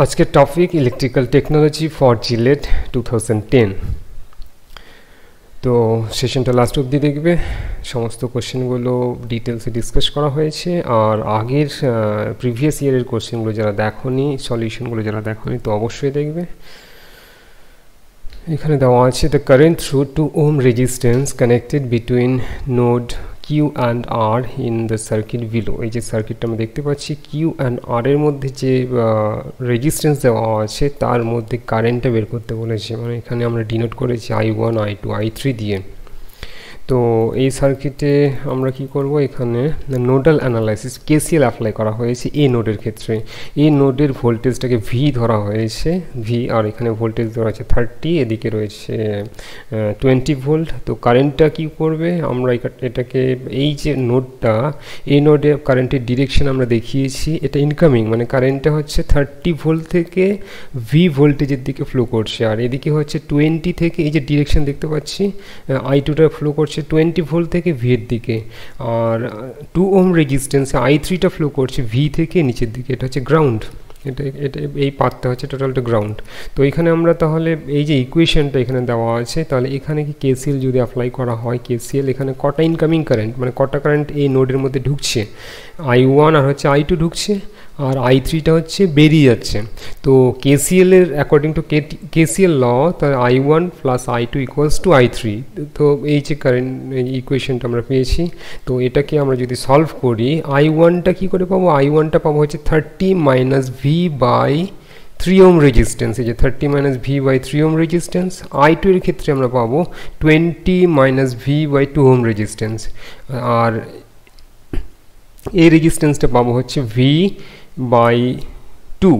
আজকের topic electrical technology for JELET 2010। তো সেশনটা last অবধি দেখবে, সমস্ত কোশ্চেনগুলো ডিটেলসে ডিসকাস করা হয়েছে। আর আগের প্রিভিয়াস ইয়ারের কোশ্চেনগুলো যারা দেখোনি, সলিউশনগুলো যারা দেখোনি তো অবশ্যই দেখবে। এখানে দেওয়া আছে the current through 2 ohm resistance connected between node Q and R in the circuit below. এই যে সার্কিটটা আমরা দেখতে পাচ্ছি, কিউ অ্যান্ড আর এর মধ্যে যে রেজিস্ট্যান্স দেওয়া আছে তার মধ্যে কারেন্টটা বের করতে বলেছে। মানে এখানে আমরা ডিনোট করেছি I1, I2, I3 দিয়ে। তো এই সার্কিটে আমরা কি করব, এখানে নোডাল অ্যানালাইসিস কেসিএল অ্যাপ্লাই করা হয়েছে এই নোডের ক্ষেত্রে। এই নোডের ভোল্টেজটাকে ভি ধরা হয়েছে, ভি, আর এখানে ভোল্টেজ ধরা আছে 30, এদিকে রয়েছে 20 ভোল্ট। তো কারেন্টটা কি করবে, আমরা এটাকে এই যে নোডটা, এই নোডে কারেন্টের ডিরেকশন আমরা দেখিয়েছি, এটা ইনকামিং, মানে কারেন্টটা হচ্ছে 30 ভোল্ট থেকে ভি ভোল্টেজের দিকে ফ্লো করছে। আর এদিকে হচ্ছে 20 থেকে, এই যে ডিরেকশন দেখতে পাচ্ছি, I2টা ফ্লো করছে 20 ভোল্ট থেকে ভি এর দিকে। আর 2 ওহম রেজিস্ট্যান্সে I3টা ফ্লো করছে ভি থেকে নিচের দিকে, এটা হচ্ছে গ্রাউন্ড। এটা এই পাথটা হচ্ছে টোটালটা গ্রাউন্ড। তো এখানে আমরা তাহলে এই যে ইকুয়েশনটা এখানে দেওয়া আছে, তাহলে এখানে কি কেসিএল যদি অ্যাপ্লাই করা হয়, কেসিএল এখানে কটা ইনকামিং কারেন্ট, মানে কটা কারেন্ট এই নোডের মধ্যে ঢুকছে, I1 আর হচ্ছে I2 ঢুকছে, আর I3টা হচ্ছে বেরিয়ে যাচ্ছে। তো কেসিএল এর অ্যাকর্ডিং টু কেসিএল ল, তাহলে I1 plus I2 equals to I3। তো এই যে কারেন্ট ইকুয়েশনটা আমরা পেয়েছি, তো এটাকে আমরা যদি সলভ করি, I1টা কি করে পাবো, I1টা পাবো হচ্ছে 30 minus V by 3 ohm resistance. এই যে 30 minus V by 3 ohm resistance. I2 এর ক্ষেত্রে আমরা পাবো 20 minus V by 2 ohm resistance. আর এই রেজিস্ট্যান্সটা পাবো হচ্ছে ভি বাই 2,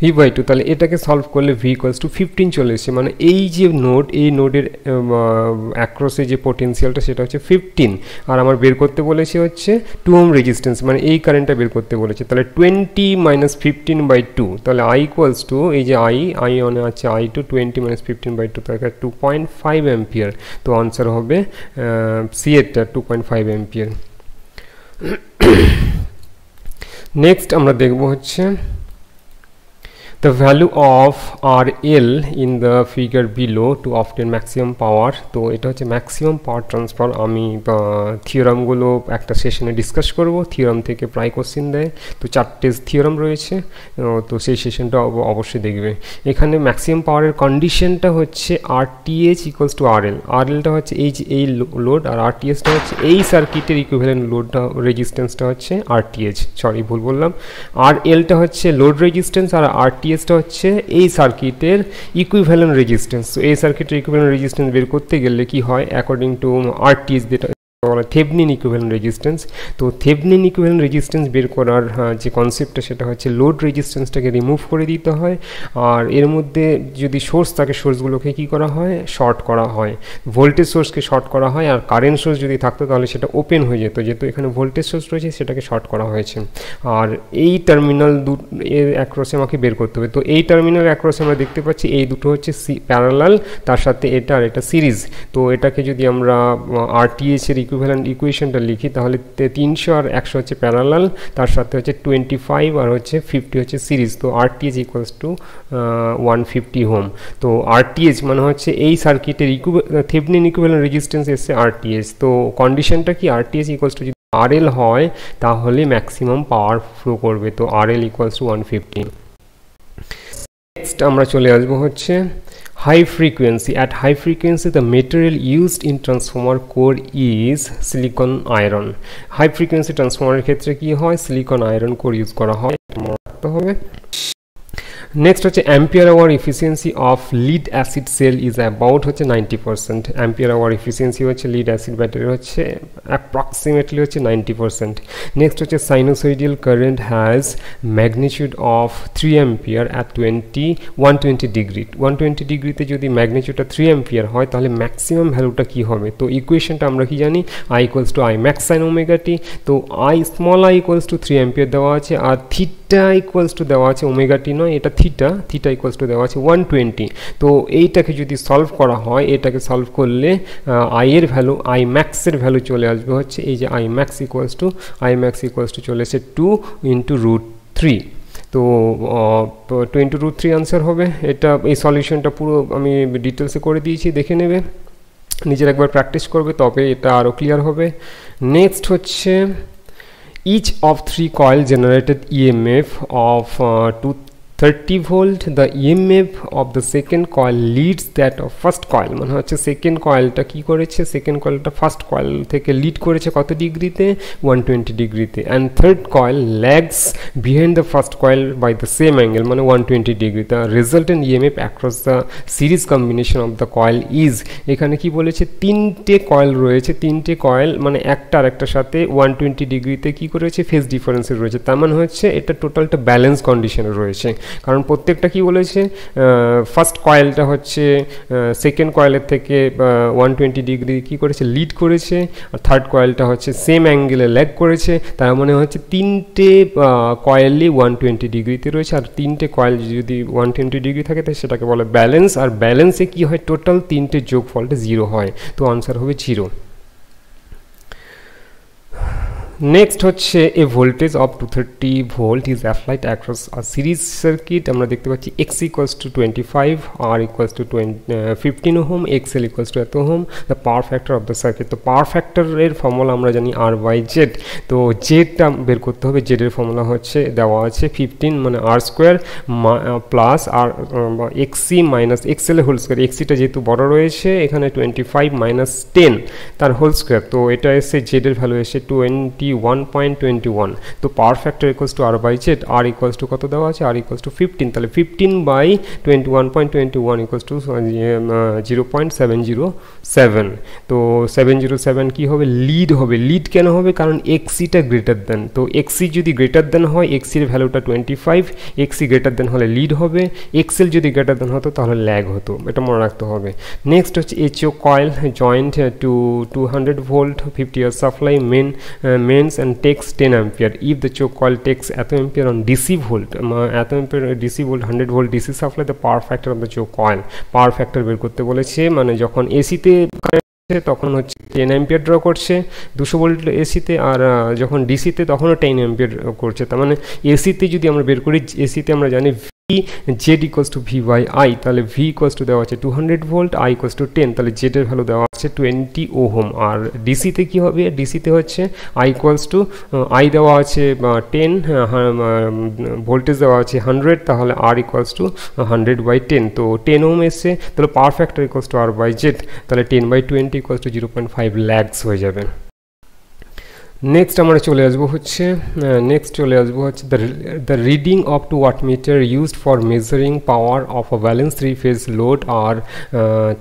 ভি বাই 2। তাহলে এটাকে সলভ করলে ভি ইকুয়ালস টু 15 চলে এসেছে। মানে এই যে নোড, এই নোডের অ্যাক্রসে যে পোটেন্সিয়ালটা সেটা হচ্ছে 15। আর আমার বের করতে বলেছে হচ্ছে 2 ওহম রেজিস্ট্যান্স, মানে এই কারেন্টটা বের করতে বলেছে। তাহলে 20 মাইনাস 15 বাই 2, তাহলে I ইকুয়ালস টু, এই যে I অনে আছে I2, 20 মাইনাস 15 বাই 2, তাহলে 2.5 অ্যাম্পিয়ার। তো আনসার হবে সি এরটা 2.5 অ্যাম্পিয়ার। নেক্সট আমরা দেখব হচ্ছে the value of RL in the figure below to obtain maximum power। তো এটা হচ্ছে ম্যাক্সিমাম পাওয়ার ট্রান্সফার। আমি থিওরামগুলো একটা সেশনে ডিসকাস করব, থিওরাম থেকে প্রায় কোশ্চিন দেয়। তো 4টে থিওরাম রয়েছে, তো সেই সেশনটা অবশ্যই দেখবে। এখানে ম্যাক্সিমাম পাওয়ারের কন্ডিশনটা হচ্ছে RTH ইকুয়ালস টু RL। RLটা হচ্ছে এই যে এই লোড, আর RTHটা হচ্ছে এই সার্কিটের ইকুইভ্যালেন্ট লোডটা, রেজিস্ট্যান্সটা হচ্ছে RTH, সরি ভুল বললাম। RLটা হচ্ছে লোড রেজিস্ট্যান্স, আর RTHটা হচ্ছে এই সার্কিটের ইকুইভ্যালেন্ট রেজিস্ট্যান্স। তো এই সার্কিটের ইকুইভ্যালেন্ট রেজিস্ট্যান্স বের করতে গেলে কি হয়, অ্যাকর্ডিং টু RTH যেটা বলা থেভনিন ইকুইভ্যালেন্ট রেজিস্ট্যান্স। তো থেভনিন ইকুইভ্যালেন্ট রেজিস্ট্যান্স বের করার যে কনসেপ্টটা, সেটা হচ্ছে লোড রেজিস্ট্যান্সটাকে রিমুভ করে দিতে হয়। আর এর মধ্যে যদি সোর্স থাকে, সোর্সগুলোকে কি করা হয়, শর্ট করা হয়। ভোল্টেজ সোর্সকে শর্ট করা হয়, আর কারেন্ট সোর্স যদি থাকতো তাহলে সেটা ওপেন হয়ে যেত, যেহেতু এখানে ভোল্টেজ সোর্স রয়েছে সেটাকে শর্ট করা হয়েছে। আর এই টার্মিনাল এর অ্যাক্রসে আমাকে বের করতে হবে। তো এই টার্মিনাল অ্যাক্রসে আমরা দেখতে পাচ্ছি এই দুটো হচ্ছে প্যারালাল, তার সাথে এটা আর এটা সিরিজ। তো এটাকে যদি আমরা RTH এর ইকুইভ্যালেন্ট ইকুয়েশনটা লিখি, তাহলে 300 আর 100 হচ্ছে প্যারালাল, তার সাথে হচ্ছে 25 আর হচ্ছে 50 হচ্ছে সিরিজ। তো RTH ইকুয়ালস টু 150 ওহম। তো RTH মানে হচ্ছে এই সার্কিটের থেভনিন ইকুইভ্যালেন্ট রেজিস্ট্যান্স এসছে RTH। তো কন্ডিশনটা কি, RTH ইকুয়ালস টু যদি RL হয় তাহলে ম্যাক্সিমাম পাওয়ার ফ্লো করবে। তো RL ইকুয়ালস টু 150। নেক্সট আমরা চলে আসবো হচ্ছে high frequency. At high frequency the material used in transformer core is silicon iron. High frequency ট্রান্সফর্মারের ক্ষেত্রে কি হয়, সিলিকন আয়রন কোর ইউজ করা হয়, এটা মনে রাখতে হবে। নেক্সট হচ্ছে ampere hour efficiency of lead acid cell is about হচ্ছে 90%। অ্যাম্পিয়ার আওয়ার এফিসিয়েন্সি হচ্ছে লিড অ্যাসিড ব্যাটারি হচ্ছে অ্যাপ্রক্সিমেটলি হচ্ছে 90%। নেক্সট হচ্ছে sinusoidal current has magnitude of 3 ampere at 120 degree. 120 ডিগ্রিতে যদি ম্যাগনিটিউডটা 3 অ্যাম্পিয়ার হয়, তাহলে ম্যাক্সিমাম ভ্যালুটা কি হবে। তো ইকুয়েশনটা আমরা কি জানি, I equals to I max sine omega T. তো small I equals to 3 ampere দেওয়া আছে, আর থিটা ইকুয়ালস টু দেওয়া আছে ওমেগা টি নয়, এটা থিটা ইকুয়ালস টু দেওয়া আছে 120। তো এইটাকে যদি সলভ করা হয়, এটাকে সলভ করলে I এর ভ্যালু, I ম্যাক্সের ভ্যালু চলে আসবে হচ্ছে এই যে I ম্যাক্স ইকুয়ালস টু চলে এসে 2 × √3। তো তো 20√3 আনসার হবে। এটা এই সলিউশনটা পুরো আমি ডিটেলসে করে দিয়েছি, দেখে নেবে, নিজের একবার প্র্যাকটিস করবে তবে এটা আরও ক্লিয়ার হবে। নেক্সট হচ্ছে each of 3 coil generated EMF of 230 volt. The EMF of the second coil leads that of first coil, মানে হচ্ছে সেকেন্ড কয়েলটা কি করেছে, সেকেন্ড কয়েলটা ফার্স্ট কয়েল থেকে লিড করেছে কত ডিগ্রিতে, 120 ডিগ্রিতে, and third coil lags behind the first coil by the same angle, মানে 120 degree. The resultant EMF across the series combination of the coil is, এখানে কি বলেছে, তিনটে কয়েল রয়েছে, তিনটে কয়েল মানে একটা আরেকটার সাথে 120 ডিগ্রিতে কি করেছে, ফেজ ডিফারেন্সে রয়েছে, তার মানে হচ্ছে এটা টোটালটা ব্যালেন্স কন্ডিশনে রয়েছে, কারণ প্রত্যেকটা কি বলেছে, ফার্স্ট কয়েলটা হচ্ছে সেকেন্ড কয়েলের থেকে 120 ডিগ্রি কি করেছে, লিড করেছে, আর থার্ড কয়েলটা হচ্ছে সেম অ্যাঙ্গেলে ল্যাগ করেছে, তার মানে হচ্ছে তিনটে কয়েলই 120 ডিগ্রিতে রয়েছে, আর তিনটে কয়েল যদি 120 ডিগ্রি থাকে তাহলে সেটাকে বলে ব্যালেন্স, আর ব্যালেন্সে কি হয়, টোটাল তিনটে যোগফলটা 0 হয়, তো আনসার হবে 0। নেক্সট হচ্ছে a voltage of 230 volt is applied across a series circuit. আমরা দেখতে পাচ্ছি X equals to 25, R equals to 15 ohm, XL equals to এত ohm, the power factor of the circuit. তো পাওয়ার ফ্যাক্টরের ফর্মুলা আমরা জানি R/Z, তো জেডটা বের করতে হবে, জেডের ফর্মুলা হচ্ছে দেওয়া আছে 15 মানে R স্কোয়ার প্লাস আর এক্সি মাইনাস এক্সএল হোল স্কোয়ার, এক্সিটা যেহেতু বড় রয়েছে এখানে 25 মাইনাস 10 তার হোল স্কোয়ার, তো এটা এসে জেডের ভ্যালু এসে 21.21, তো power factor equals to R/Z, আর ইকুয়ালস টু কত দেওয়া আছে, আর ইকুয়ালস টু 15, তাহলে 15/21.21 ইকুয়ালস টু 0.707, তো 707 কি হবে, লিড হবে। লিড কেন হবে, কারণ এক্সিটা গ্রেটার দেন, তো এক্সি যদি গ্রেটার দেন হয়, এক্সির ভ্যালুটা 25, এক্সি গ্রেটার দেন হলে লিড হবে, এক্সএল যদি গ্রেটার দেন হতো তাহলে ল্যাগ হতো, এটা মনে রাখতে হবে। নেক্সট হচ্ছে HO coil joint to 200 volt 50 ইয়ার supply mains and takes 10 ampere. If the choke coil takes এত ampere on DC volt, এত ampere DC volt 100 volt DC supply, the power factor of the choke coil, power factor বের করতে বলেছে, মানে যখন এসিতে তখন হচ্ছে 10 অ্যাম্পিয়ার ড্র করছে 200 ভোল্ট এসিতে, আর যখন ডিসিতে তখনও 10 অ্যাম্পিয়ার করছে, তার মানে এসিতে যদি আমরা বের করি, এসিতে আমরা জানি Z equals to V by I, তাহলে ভি ইকুয়ালস টু দেওয়া আছে 200 ভোল্ট, আই ইকুয়ালস টু 10, তাহলে জেডের ভ্যালু দেওয়া আছে 20 ওহম, আর ডিসিতে কি হবে, ডিসিতে হচ্ছে আই ইকুয়ালস টু আই দেওয়া আছে 10, ভোল্টেজ দেওয়া আছে 100, তাহলে আর ইকুয়ালস টু 100/10, তো 10 ওহম এসছে, তাহলে পাওয়ার ফ্যাক্টর ইকুয়ালস টু R/Z, তাহলে 10/20 ইকুয়ালস টু 0.5 ল্যাগস হয়ে যাবে। নেক্সট আমরা চলে আসবো হচ্ছে the reading of 2 wattmeter used for measuring power of a balance 3 phase load are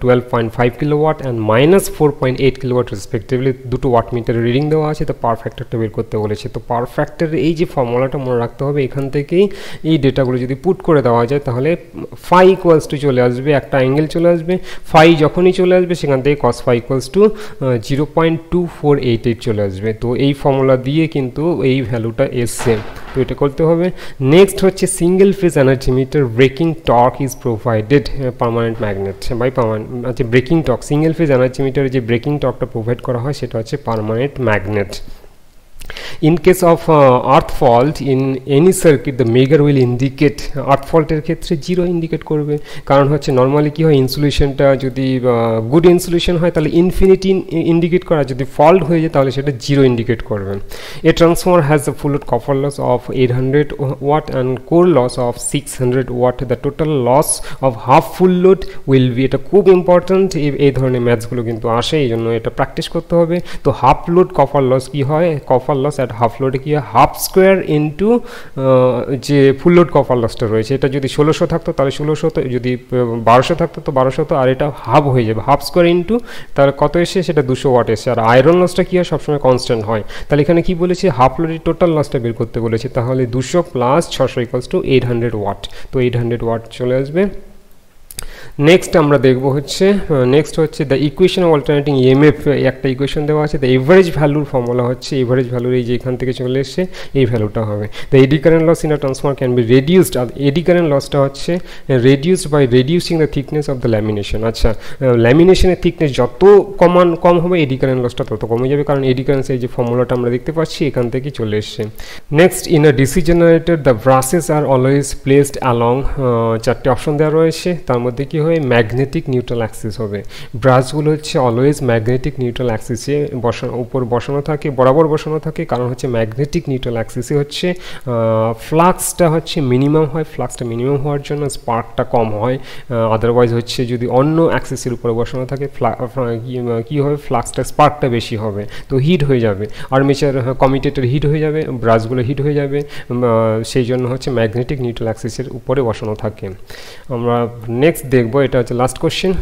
12.5 kilowatt and -4.8 kilowatt respectively, দুটো ওয়াটমিটারের রিডিং দেওয়া আছে, তো পাওয়ার ফ্যাক্টরটা বের করতে বলেছে। তো পাওয়ার ফ্যাক্টরের এই যে ফর্মুলাটা মনে রাখতে হবে, এখান থেকেই এই ডেটাগুলো যদি পুট করে দেওয়া যায় তাহলে ফাই ইকুয়ালস টু চলে আসবে, একটা অ্যাঙ্গেল চলে আসবে, ফাই যখনই চলে আসবে সেখান থেকে কস ফাই ইকুয়ালস টু 0.2488 চলে আসবে, তো এই ফর্মুলা দিয়ে কিন্তু এই ভ্যালুটা এসছে, তো এটা করতে হবে। নেক্সট হচ্ছে single phase energy meter braking torque is provided permanent magnet by আচ্ছা braking torque, single phase energy মিটারে যে ব্রেকিং টর্কটা প্রোভাইড করা হয় সেটা হচ্ছে permanent magnet. In case of earth fault in any circuit, the measure will indicate, earth fault এর ক্ষেত্রে 0 ইন্ডিকেট করবে, কারণ হচ্ছে নর্মালি কি হয়, ইনসুলেশনটা যদি গুড ইনসুলেশন হয় তাহলে ইনফিনিটি ইন্ডিকেট করা, যদি ফল্ট হয়ে যায় তাহলে সেটা 0 ইন্ডিকেট করবে। A transformer has the full load copper loss of 800 watt and core loss of 600 watt, the total loss of half full load will be, এটা খুব ইম্পর্ট্যান্ট, এই ধরনের ম্যাথসগুলো কিন্তু আসে, এই জন্য এটা প্র্যাকটিস করতে হবে। তো হাফ লোড কপার লস কি হয়, কপার লস অ্যাট হাফ লোডে কি হয়, হাফ স্কোয়ার ইন্টু যে ফুল লোড কপার লসটা রয়েছে, এটা যদি 1600 থাকতো তাহলে 1600, যদি 1200 থাকতো তো 1200, আর এটা হাফ হয়ে যাবে, হাফ স্কোয়ার ইন্টু তাহলে কত এসে, সেটা 200 ওয়াট এসে, আর আয়রন লসটা কি হয়, সবসময় কনস্ট্যান্ট হয়, তাহলে এখানে কি বলেছে, হাফ লোডের টোটাল লসটা বের করতে বলেছে, তাহলে 200 + 600 ইকুয়ালস টু 800 ওয়াট, তো 800 ওয়াট চলে আসবে। নেক্সট আমরা দেখব হচ্ছে নেক্সট হচ্ছে the equation of alternating EMF. একটা ইকুয়েশন দেওয়া আছে, দ্য এভারেজ ভ্যালুর ফর্মুলা হচ্ছে এভারেজ ভ্যালুর এই যে এখান থেকে চলে এসছে এই ভ্যালুটা হবে। The eddy current loss in a transformer can be reduced. আর এডি কারেন্ট লসটা হচ্ছে reduced by reducing the thickness of the lamination. আচ্ছা, ল্যামিনেশনের থিকনেস যত কম হবে এডি কারেন্ট লসটা তত কমে যাবে, কারণ এডি কারেন্ট এই যে ফর্মুলাটা আমরা দেখতে পাচ্ছি এখান থেকে চলে এসছে। Next, in a DC generator the brushes are always placed along. চারটে অপশন দেওয়া রয়েছে, তার মধ্যে কি হবে ম্যাগনেটিক নিউট্রাল অ্যাক্সিস হবে। ব্রাশগুলো হচ্ছে অলওয়েজ ম্যাগনেটিক নিউট্রাল অ্যাক্সিসে উপর বসানো থাকে, বরাবর বসানো থাকে, কারণ হচ্ছে ম্যাগনেটিক নিউট্রাল অ্যাক্সিসে হচ্ছে ফ্লাক্সটা হচ্ছে মিনিমাম হয়। ফ্লাক্সটা মিনিমাম হওয়ার জন্য স্পার্কটা কম হয়। আদারওয়াইজ হচ্ছে যদি অন্য অ্যাক্সিসের উপরে বসানো থাকে কী হবে, ফ্লাক্সটা স্পার্কটা বেশি হবে, তো হিট হয়ে যাবে। আর্মেচার কমিউটেটর হিট হয়ে যাবে, ব্রাশগুলো হিট হয়ে যাবে, সেই জন্য হচ্ছে ম্যাগনেটিক নিউট্রাল অ্যাক্সিসের উপরে বসানো থাকে। আমরা নেক্সট দেখবো, এটা হচ্ছে last question.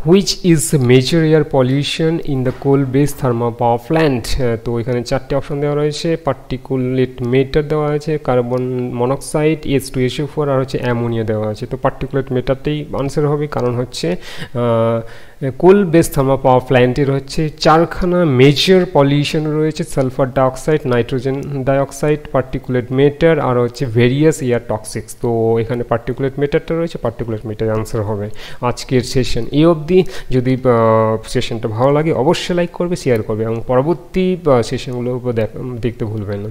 Which is major air pollution in the coal base thermal power plant. তো এখানে চারটে অপশন দেওয়া রয়েছে, পার্টিকুলেট ম্যাটার দেওয়া আছে, কার্বন মনোক্সাইড, H2SO4 আর হচ্ছে অ্যামোনিয়া দেওয়া আছে। তো পার্টিকুলেট ম্যাটারটাই আনসার হবে, কারণ হচ্ছে কোল বেস থার্মাল পাওয়ার প্ল্যান্টের হচ্ছে চারখানা মেজর পলিউশন রয়েছে, sulphur dioxide, nitrogen dioxide, particulate matter আর হচ্ছে ভেরিয়াস এয়ার টক্সিক্স। তো এখানে পার্টিকুলেট ম্যাটারটা রয়েছে, পার্টিকুলেট ম্যাটার আনসার হবে। আজকের সেশন এই অবধি। যদি সেশনটা ভালো লাগে অবশ্যই লাইক করবে, শেয়ার করবে এবং পরবর্তী সেশনগুলো দেখতে ভুলবেন না।